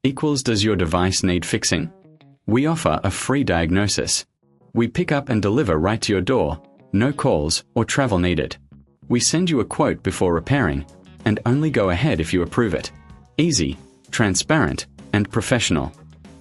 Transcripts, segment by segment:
equals does your device need fixing? We offer a free diagnosis. We pick up and deliver right to your door, no calls or travel needed. We send you a quote before repairing, and only go ahead if you approve it. Easy, transparent, and professional.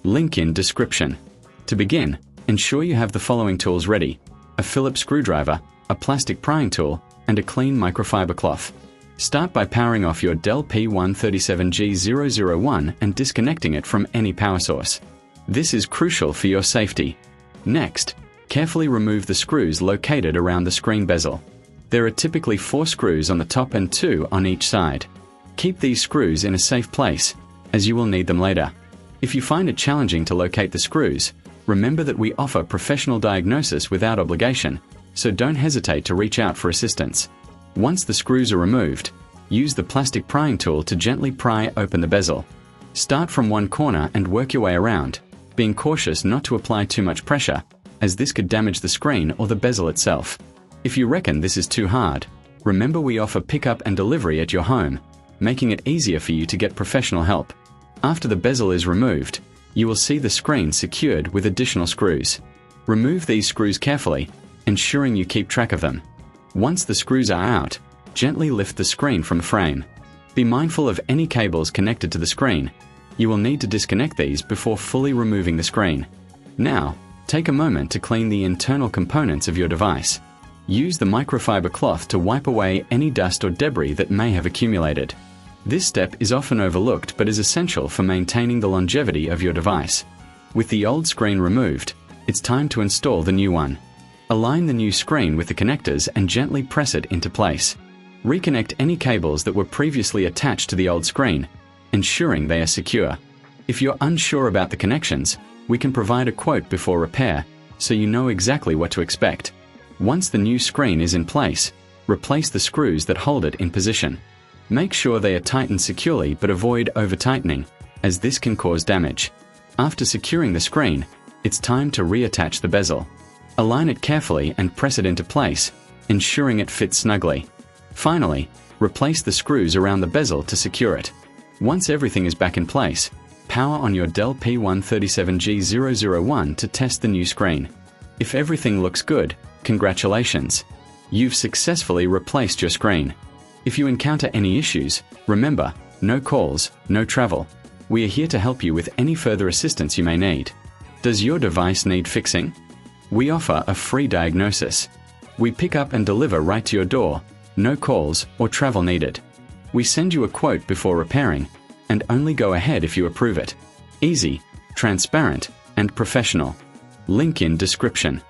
Link in description. To begin, ensure you have the following tools ready: a Phillips screwdriver, a plastic prying tool, and a clean microfiber cloth. Start by powering off your Dell P137G001 and disconnecting it from any power source. This is crucial for your safety. Next, carefully remove the screws located around the screen bezel. There are typically 4 screws on the top and 2 on each side. Keep these screws in a safe place, as you will need them later. If you find it challenging to locate the screws, remember that we offer professional diagnosis without obligation, so don't hesitate to reach out for assistance. Once the screws are removed, use the plastic prying tool to gently pry open the bezel. Start from one corner and work your way around, being cautious not to apply too much pressure, as this could damage the screen or the bezel itself. If you reckon this is too hard, remember we offer pickup and delivery at your home, making it easier for you to get professional help. After the bezel is removed, you will see the screen secured with additional screws. Remove these screws carefully, ensuring you keep track of them. Once the screws are out, gently lift the screen from the frame. Be mindful of any cables connected to the screen. You will need to disconnect these before fully removing the screen. Now, take a moment to clean the internal components of your device. Use the microfiber cloth to wipe away any dust or debris that may have accumulated. This step is often overlooked but is essential for maintaining the longevity of your device. With the old screen removed, it's time to install the new one. Align the new screen with the connectors and gently press it into place. Reconnect any cables that were previously attached to the old screen, ensuring they are secure. If you're unsure about the connections, we can provide a quote before repair, so you know exactly what to expect. Once the new screen is in place, replace the screws that hold it in position. Make sure they are tightened securely but avoid over-tightening, as this can cause damage. After securing the screen, it's time to reattach the bezel. Align it carefully and press it into place, ensuring it fits snugly. Finally, replace the screws around the bezel to secure it. Once everything is back in place, power on your Dell P137G001 to test the new screen. If everything looks good, congratulations! You've successfully replaced your screen. If you encounter any issues, remember, no calls, no travel. We are here to help you with any further assistance you may need. Does your device need fixing? We offer a free diagnosis. We pick up and deliver right to your door, no calls or travel needed. We send you a quote before repairing, and only go ahead if you approve it. Easy, transparent, and professional. Link in description.